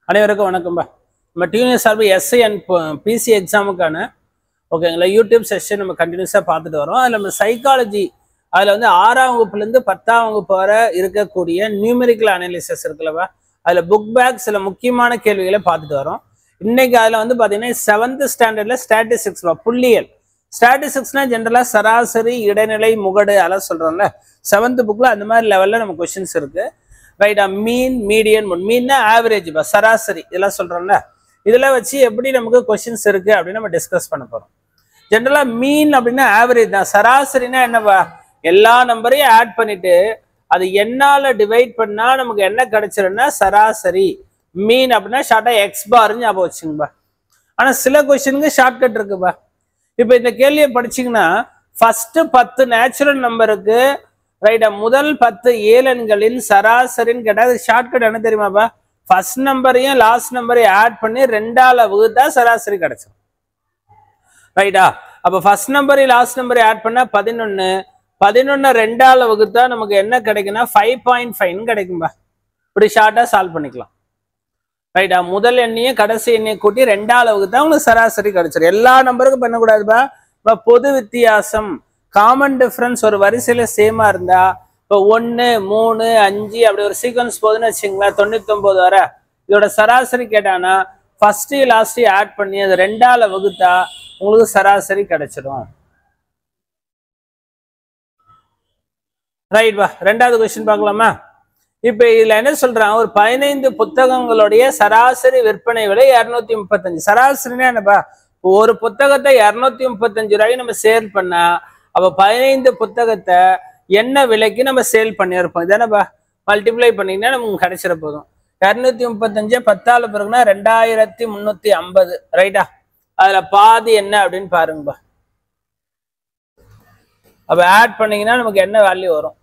அனைவருக்கும் வணக்கம்பா. நம்ம டியூனியர் சார்பு எஸ்ஐ அண்ட் பிசி எக்ஸாமுக்கான ஓகேங்களா யூடியூப் செஷன் நம்ம கண்டினியூஸாக பார்த்துட்டு வரோம். அதில் நம்ம சைக்காலஜி அதில் வந்து 6ஆம் வகுப்புலேருந்து 10ஆம் வகுப்பு வரை இருக்கக்கூடிய நியூமெரிக்கல் அனாலிசிஸ் இருக்குல்லவா, அதில் புக் பேக் சில முக்கியமான கேள்விகளை பார்த்துட்டு வரோம். இன்னைக்கு அதில் வந்து பார்த்தீங்கன்னா 7th ஸ்டாண்டர்டில் ஸ்டாட்டிஸ்டிக்ஸ் புள்ளியல். ஸ்டாட்டிஸ்டிக்ஸ்னால் ஜென்ரலாக சராசரி, இடைநிலை, முகடு அதெல்லாம் சொல்கிறோம்ல. 7th புக்கில் அந்த மாதிரி லெவலில் நம்ம கொஷின்ஸ் இருக்குது. ரைட்டா, மீன், மீடியன், மீன்னா ஆவரேஜ், சராசரி இதெல்லாம் சொல்றோம்ல. இதெல்லாம் வச்சு எப்படி நமக்கு கொஸ்டின்ஸ் இருக்கு அப்படின்னு நம்ம டிஸ்கஸ் பண்ண போறோம். ஜென்ரலா மீன் அப்படின்னா ஆவரேஜ் தான். சராசரினா என்னவா, எல்லா நம்பரையும் ஆட் பண்ணிட்டு அது என்னால டிவைட் பண்ணா நமக்கு என்ன கிடைச்சிருன்னா சராசரி. மீன் அப்படின்னா ஷார்ட்டா எக்ஸ் பார்னு ஞாபகம் வச்சுங்கப்பா. ஆனா சில கொஸ்டினுக்கு ஷார்ட்கட் இருக்குப்பா. இப்ப இந்த கேள்வியை படிச்சீங்கன்னா ஃபர்ஸ்ட் 10 நேச்சுரல் நம்பருக்கு ரைட்டா முதல் 10 ஏழெண்களின் சராசரின்னு கேட்டா ஷார்ட்கட் என்ன தெரியுமாப்பா, ஃபர்ஸ்ட் நம்பரையும் லாஸ்ட் நம்பரையும் ஆட் பண்ணி 2ஆல வகுத்தா சராசரி கிடைச்சிடும். ரைட்டா, அப்ப ஃபர்ஸ்ட் நம்பரையும் லாஸ்ட் நம்பரையும் ஆட் பண்ணா 11, 11 2ஆல வகுத்தா நமக்கு என்ன கிடைக்குன்னா 5.5 கிடைக்கும்பா. இப்படி ஷார்ட்டா சால்வ் பண்ணிக்கலாம். ரைட்டா, முதல் எண்ணையும் கடைசி எண்ணையும் கூட்டி 2ஆல வகுத்தா உங்களுக்கு சராசரி கிடைச்சிடும். எல்லா நம்பருக்கும் பண்ணக்கூடாதுப்பா. பொது வித்தியாசம், காமன் டிஃபரன்ஸ் ஒரு வரிசையில சேமா இருந்தா, இப்போ 1, 3, 5 அப்படி ஒரு சீக்வன்ஸ் போகுதுன்னு வச்சுங்களேன், 99 வர இதோட சராசரி கேட்டானா ஃபர்ஸ்ட் லாஸ்ட் ஆட் பண்ணி அது 2ஆல வகுத்தா உங்களுக்கு சராசரி கிடைச்சிடும். ரைட் பா, 2வது கொஸ்டின் பார்க்கலாமா. இப்ப இதுல என்ன சொல்றான், ஒரு 15 புத்தகங்களுடைய சராசரி விற்பனை விலை 235. சராசரினா என்னப்பா, ஒரு புத்தகத்தை 235 ரூபாய்க்கு நம்ம சேல் பண்ணா அப்ப 15 புத்தகத்தை என்ன விலைக்கு நம்ம சேல் பண்ணியிருப்போம். இதென்னப்பா மல்டிப்ளை பண்ணீங்கன்னா நமக்கு கிடைச்சிட போதும். 235 10ஆல பிறகுனா 2350. ரைட்டா, அதுல பாதி என்ன அப்படின்னு பாருங்கப்பா. அப்ப ஆட் பண்ணீங்கன்னா நமக்கு என்ன வேல்யூ வரும்.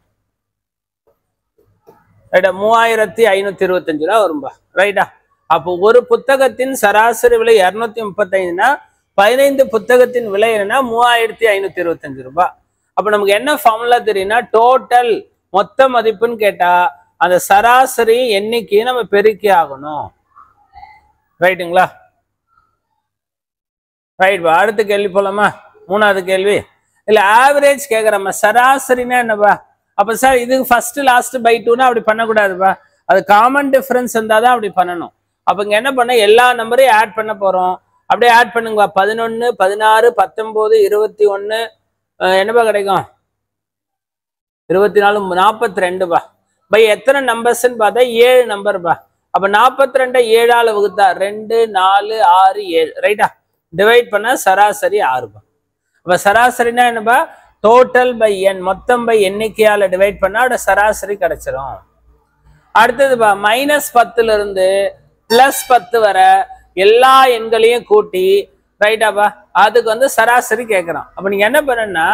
ரைட்டா, 3525 ரூபா வரும்பா. ரைட்டா, அப்போ ஒரு புத்தகத்தின் சராசரி விலை 235னா 15 புத்தகத்தின் விலை என்னன்னா 3525 ரூபாய். அப்ப நமக்கு என்ன ஃபார்முலா தெரியும்னா, டோட்டல் மொத்த மதிப்புன்னு கேட்டா அந்த சராசரி எண்ணிக்கையை நம்ம பெருக்கி ஆகணும். ரைட்டுங்களா. ரைட் பா, அடுத்த கேள்வி போலாமா. 3வது கேள்வி. இல்ல ஆவரேஜ் கேக்குறோம், சராசரினா என்னப்பா. அப்ப சார் இதுக்கு ஃபர்ஸ்ட் லாஸ்ட் பை 2னா அப்படி பண்ணக்கூடாதுப்பா. அது காமன் டிஃபரன்ஸ் இருந்தாதான் அப்படி பண்ணணும். அப்ப இங்க என்ன பண்ண, எல்லா நம்பரையும் ஆட் பண்ண போறோம். அப்படியே ஆட் பண்ணுங்க. 11, 16, 19, 21 என்னப்பா கிடைக்கும், 24, 42 பா. பை எத்தனை நம்பர்ஸ்ன்னு பார்த்தா 7 நம்பர் பா. அப்ப 42 7ஆல வகுத்தா 2, 4, 6, 7. ரைட்டா, டிவைட் பண்ணா சராசரி 6 பா. அப்ப சராசரினா என்னப்பா, டோட்டல் பை எண், மொத்தம் பை எண்ணிக்கையால டிவைட் பண்ணா அதோட சராசரி கிடைச்சிடும். அடுத்ததுப்பா, -10ல இருந்து +10 வர எல்லா எண்களையும் கூட்டி ரைட்டாப்பா அதுக்கு வந்து சராசரி கேட்கறான். அப்ப நீங்க என்ன பண்ணணும்னா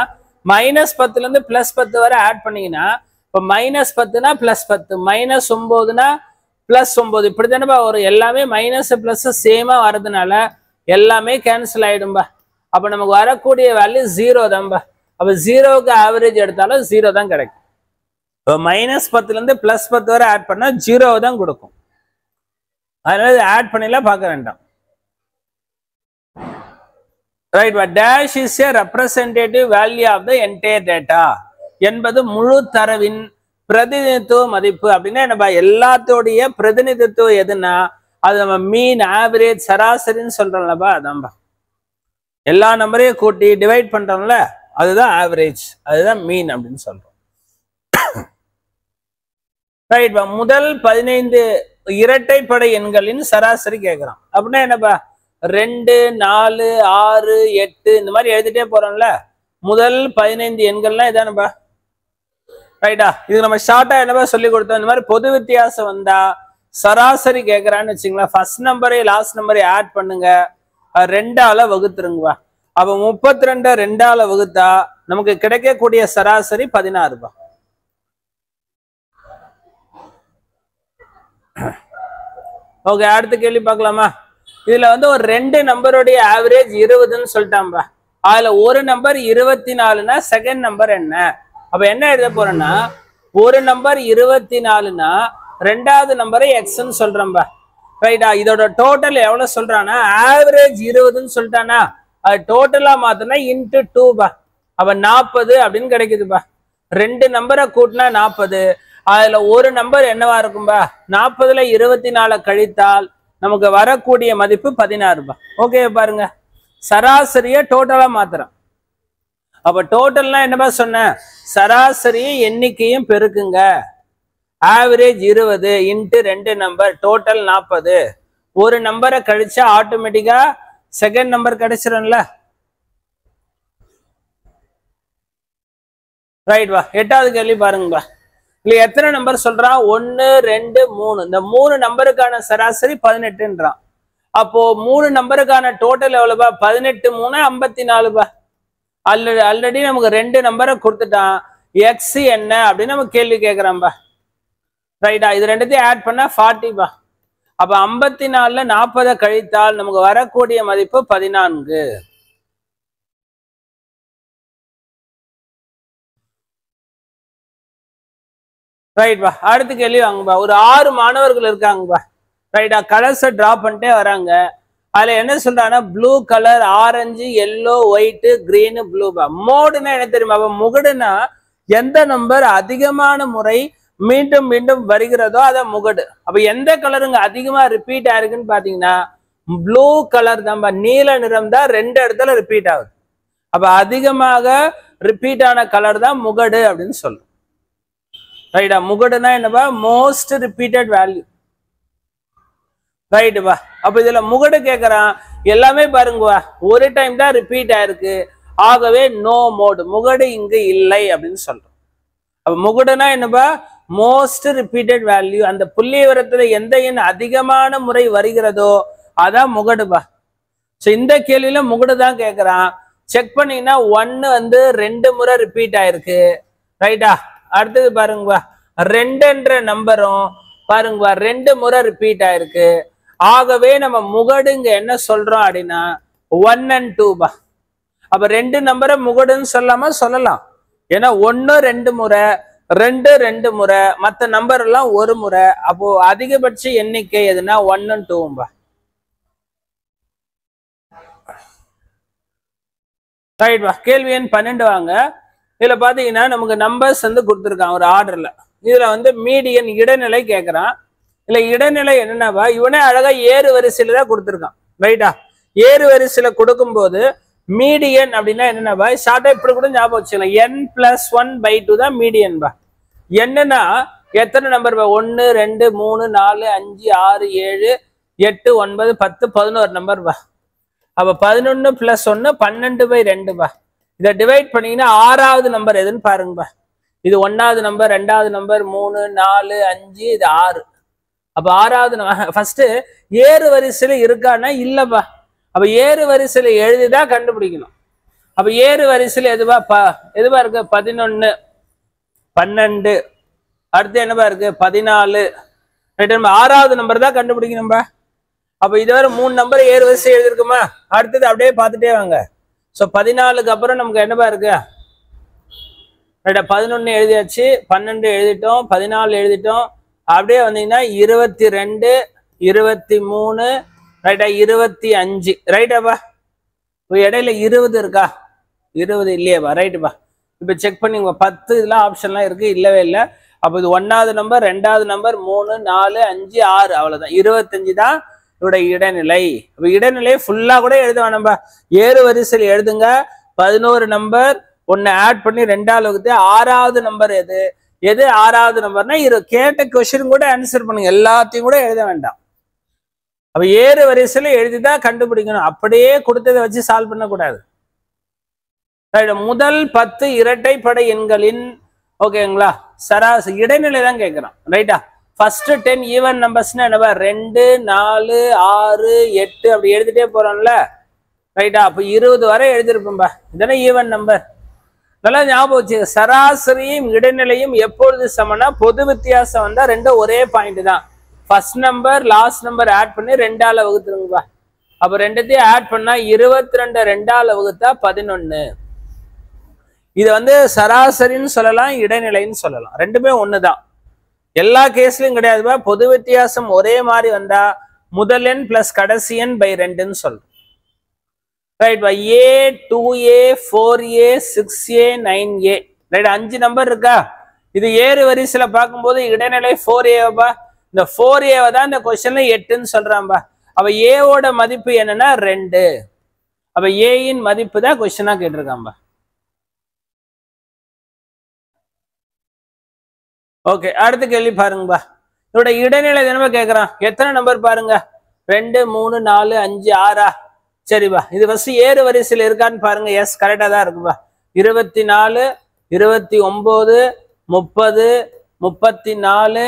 -10ல இருந்து +10 வரை ஆட் பண்ணீங்கன்னா, இப்ப -10னா +10, -9னா +9 இப்படி தானேப்பா வரும். எல்லாமே மைனஸ் பிளஸ் சேமா வர்றதுனால எல்லாமே கேன்சல் ஆயிடும்பா. அப்ப நமக்கு வரக்கூடிய வேல்யூ 0 தான்பா. அப்ப 0க்கு ஆவரேஜ் எடுத்தாலும் 0 தான் கிடைக்கும். இப்போ -10ல இருந்து +10 வரை ஆட் பண்ணா 0 தான் கொடுக்கும். அதனால ஆட் பண்ணிலாம் பார்க்க வேண்டாம். Right, dash is a representative value of the entire data என்பது முழு தரவின் பிரதிநிதித்துவ மதிப்பு. அப்படின்னா என்னப்பா, எல்லாத்தோடைய பிரதிநிதித்துவம் எதுன்னா அது நம்ம மீன், ஆவரேஜ், சராசரின்னு சொல்றோம்லப்பா, அதான்பா. எல்லா நம்பரையும் கூட்டி டிவைட் பண்றோம்ல, அதுதான் ஆவரேஜ், அதுதான் மீன் அப்படின்னு சொல்றோம். ரைட் பா, முதல் 15 இரட்டைப்படை எண்களின் சராசரி கேட்கிறான். அப்படின்னா என்னப்பா, 2, 4, 6, 8 இந்த மாதிரி எழுதிட்டே போறோம்ல. முதல் 15 எண்கள்லாம் இதானப்பா. ரைட்டா, இது நம்ம ஷார்ட்டா என்னப்பா சொல்லி கொடுத்தோம். இந்த மாதிரி பொது வித்தியாசம் வந்தா சராசரி கேட்கறான்னு வச்சுங்களேன், ஃபர்ஸ்ட் நம்பரை லாஸ்ட் நம்பரை ஆட் பண்ணுங்க, 2ஆல வகுத்துருங்கப்பா. அப்ப 32 2ஆல வகுத்தா நமக்கு கிடைக்கக்கூடிய சராசரி 16 ரூபாய். ஓகே, அடுத்த கேள்வி பார்க்கலாமா. இதுல வந்து ஒரு 2 நம்பருடைய ஆவரேஜ் 20ன்னு சொல்லிட்டாம்பா. அதுல ஒரு நம்பர் 24னா செகண்ட் நம்பர் என்ன. அப்ப என்ன எழுத போறேன்னா, ஒரு நம்பர் 24னா 2வது நம்பரை எக்ஸ்ன்னு சொல்றேன்பா. ரைட்டா? இதோட டோட்டல் எவ்வளவு சொல்றானா ஆவரேஜ் 20ன்னு சொல்லிட்டானா, அது டோட்டலா மாத்தினா இன்ட்டு 2 பா. அப்ப 40 அப்படின்னு கிடைக்குதுப்பா. ரெண்டு நம்பரை கூட்டினா 40, அதுல ஒரு நம்பர் என்னவா இருக்கும்பா, 40ல 24 கழித்தால் நமக்கு வரக்கூடிய மதிப்பு 16 பா. ஓகே பாருங்க, சராசரியை டோட்டலா மாத்துறோம். அப்ப டோட்டல்னா என்னப்பா சொன்ன, சராசரி எண்ணிக்கையும் பெருக்குங்க. Average 20 into 2 number total 40. ஒரு நம்பரை கழிச்சா ஆட்டோமேட்டிக்கா செகண்ட் நம்பர் கிடைச்சிரும்ல. ரைட் வா. எட்டாவது கேள்வி பாருங்கப்பா. இல்ல எத்தனை நம்பர் சொல்றான், 1 2 3. இந்த 3 நம்பருக்கான சராசரி 18ன்றான். அப்போ 3 நம்பருக்கான டோட்டல் எவ்வளவுப்பா, 18 3 54 பா. ஆல்ரெடி நமக்கு 2 நம்பரை கொடுத்துட்டான். எக்ஸ் என்ன அப்படின்னு நம்ம கேள்வி கேட்கிறான்பா. ரைட்டா? இது ரெண்டுத்தையும் ஆட் பண்ணா 40 பா. அப்ப 54ல 40 கழித்தால் நமக்கு வரக்கூடிய மதிப்பு 14. ரைட் பா. அடுத்த கேள்வி வாங்கப்பா. ஒரு 6 மாணவர்கள் இருக்காங்கப்பா. ரைட்டா? கலர்ஸை டிரா பண்ணிட்டே வராங்க. அதுல என்ன சொல்றாங்கன்னா blue colour, orange, yellow, white, green, blue பா. மோடுன்னா என்ன தெரியுமா, முகடுனா எந்த நம்பர் அதிகமான முறை மீண்டும் மீண்டும் வருகிறதோ அத முகடு. அப்ப எந்த கலருங்க அதிகமா ரிப்பீட் ஆயிருக்குன்னு பாத்தீங்கன்னா ப்ளூ கலர் தான். நீல நிறம் தான் 2 இடத்துல ரிப்பீட் ஆகுது. அப்ப அதிகமாக ரிப்பீட் ஆன கலர் தான் முகடு அப்படின்னு சொல்லும். ரைட்டா? முகடுனா என்னப்பா, மோஸ்ட் ரிப்பீட்டட் வேல்யூ. ரைட்டுப்பா. அப்ப இதுல முகடு கேட்கறான். எல்லாமே பாருங்கப்பா ஒரு டைம் தான் ரிப்பீட் ஆயிருக்கு, ஆகவே நோ மோடு, முகடு இங்கு இல்லை அப்படின்னு சொல்றோம். அப்ப முகடுனா என்னப்பா, மோஸ்ட் ரிப்பீட்டட் வேல்யூ. அந்த புள்ளி விவரத்துல எந்த எண் அதிகமான முறை வருகிறதோ அதான் முகடுப்பா. சோ இந்த கேள்வியில முகடு தான் கேட்கறான். செக் பண்ணீங்கன்னா 1 வந்து 2 முறை ரிப்பீட் ஆயிருக்கு. ரைட்டா? அடுத்தது பாருங்கப்பா, 2ன்ற நம்பரும் பாருங்கப்பா 2 முறை ரிப்பீட் ஆயிருக்கு. ஆகவே நம்ம முகடுங்க என்ன சொல்றோம் அப்படின்னா 1 and 2 பா. அப்ப 2 நம்பரை முகடுன்னு சொல்லாம சொல்லலாம். ஏன்னா 1 2 முறை, 2 2 முறை, மற்ற நம்பர் எல்லாம் ஒரு முறை. அப்போ அதிகபட்ச எண்ணிக்கை எதுனா 1 and 2 பா. ரைட் பா. கேள்வி எண் 12 வாங்க. இதுல பாத்தீங்கன்னா நமக்கு நம்பர்ஸ் வந்து கொடுத்துருக்கான் ஒரு ஆர்டர்ல. இதுல வந்து மீடியன் இடைநிலை கேட்கறான். இல்ல இடைநிலை என்னன்னாப்பா, இவனே அழகா ஏறு வரிசையில தான் கொடுத்துருக்கான். ரைட்டா? ஏறு வரிசையில கொடுக்கும்போது மீடியன் அப்படின்னா என்னன்னாப்பா, ஷார்ட்டா இப்படி கூட ஞாபகம் வச்சுக்கலாம், n+1/2 தான் மீடியன் பா. என்னன்னா எத்தனை நம்பர் பா, 1 2 3 4 5 6 7 8 9 10 11 நம்பர் பா. அப்ப 11 + 1 12/2 பா. இதை டிவைட் பண்ணீங்கன்னா 6வது நம்பர் எதுன்னு பாருங்கப்பா. இது 1வது நம்பர், 2வது நம்பர், 3 4 5, இது 6. அப்ப 6வது ஃபர்ஸ்ட் ஏறு வரிசையில இருக்கான்னா இல்லப்பா. அப்ப ஏறு வரிசையில எழுதிதான் கண்டுபிடிக்கணும். அப்ப ஏறு வரிசையில எதுவா எதுவா இருக்கு, 11 12, அடுத்து என்னப்பா இருக்கு 14. 6வது நம்பர் தான் கண்டுபிடிக்கணும்பா. அப்ப இதுவரை 3 நம்பர் ஏறு வரிசை எழுதிருக்குமா, அடுத்தது அப்படியே பார்த்துட்டே வாங்க. சோ 14க்கு அப்புறம் நமக்கு என்னப்பா இருக்கு, 11 எழுதியாச்சு, 12 எழுதிட்டோம், 14 எழுதிட்டோம். அப்படியே வந்தீங்கன்னா 22 23 ரைட்டா 25 ரைட்டாப்பா. இடையில 20 இருக்கா, 20 இல்லையாப்பா. ரைட்டுப்பா. இப்ப செக் பண்ணி 10 இதெல்லாம் ஆப்ஷன்லாம் இருக்கு, இல்லவே இல்லை. அப்ப இது 1வது நம்பர், 2வது நம்பர், 3 4 5 6, அவ்வளவுதான் 25 தான் இதோட இடைநிலை. அப்ப இடைநிலையை ஃபுல்லா கூட எழுத வேணாம்பா, ஏறு வரிசையில் எழுதுங்க. 11 நம்பர் ஒன்னு ஆட் பண்ணி 2வது வகுத்து 6வது நம்பர் எது, எது 6வது நம்பர்னா கேட்ட கொஸ்டின் கூட ஆன்சர் பண்ணுங்க, எல்லாத்தையும் கூட எழுத வேண்டாம். அப்ப ஏறு வரிசையில எழுதிதான் கண்டுபிடிக்கணும், அப்படியே கொடுத்ததை வச்சு சால்வ் பண்ணக்கூடாது. முதல் 10 இரட்டைப்படை எண்களின் ஓகேங்களா சராசரி இடைநிலை தான் கேட்கிறான். ரைட்டா? ஃபர்ஸ்ட் 10 ஈவன் நம்பர்ஸ்னா என்னவா, 2 4 6 8 அப்படி எழுதிட்டே போறோம்ல. ரைட்டா? அப்ப 20 வரை எழுதிருப்போம்பா. இதென்ன ஈவன் நம்பர். நல்லா ஞாபகம் வச்சு, சராசரியும் இடைநிலையும் எப்பொழுது சமனா, பொது வித்தியாசம் வந்தா ரெண்டும் ஒரே பாயிண்ட் தான். First number last number add பண்ணி 2ஆல வகுத்துருங்கப்பா. அப்ப ரெண்டுத்தையும் ஆட் பண்ணா 22 2ஆல வகுத்தா 11. இது வந்து சராசரின்னு சொல்லலாம், இடைநிலைன்னு சொல்லலாம், ரெண்டுமே ஒண்ணுதான். எல்லா கேஸ்லயும் கிடையாதுப்பா. பொது வித்தியாசம் ஒரே மாதிரி வந்தா முதல் எண் பிளஸ் கடைசி எண் பை 2ன்னு சொல்றோம். ரைட் பா, A 2A 4A 6A 9A. Right, 5 number இருக்கா? இது ஏறு வரிசையில பார்க்கும்போது இடைநிலை 4A. இந்த 4A தான் இந்த கொஸ்டின்ல 8ன்னு சொல்றான்பா. அப்ப ஏவோட மதிப்பு என்னன்னா 2. அப்ப ஏயின் மதிப்பு தான் கொஸ்டினா கேட்டிருக்காம்பா. ஓகே, அடுத்த கேள்வி பாருங்கப்பா. இதோட இடைநிலை தினமா கேட்கறான். எத்தனை நம்பர் பாருங்க, 2 3 4 5 6. சரிப்பா, இது ஃபர்ஸ்ட் ஏறு வரிசையில் இருக்கான்னு பாருங்க. எஸ், கரெக்டா தான் இருக்குப்பா. 24 29 30 34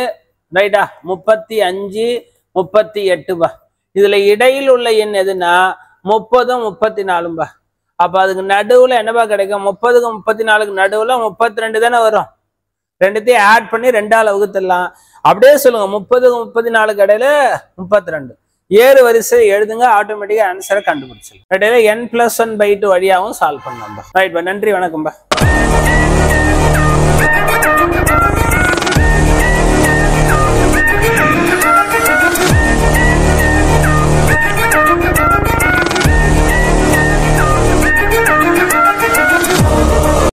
ரைட்டா 35 38பா. இதுல இடையில் உள்ள எண் எதுனா 30 34பா. அப்ப அதுக்கு நடுவுல என்னப்பா கிடைக்கும்? 30க்கு 34க்கு நடுவுல 32 தானே வரும். ரெண்டுத்தையும் ஆட் பண்ணி 2ஆல வகுத்துடலாம். அப்படியே சொல்லுங்க, 30க்கு 34க்கு இடையில 32. ஏறு வரிசை எழுதுங்க, ஆட்டோமேட்டிக்கா ஆன்சரை கண்டுபிடிச்சிடலாம். n+1/2 வழியாகவும் சால்வ் பண்ணலாம்பா. ரைட் பா, நன்றி, வணக்கம்பா.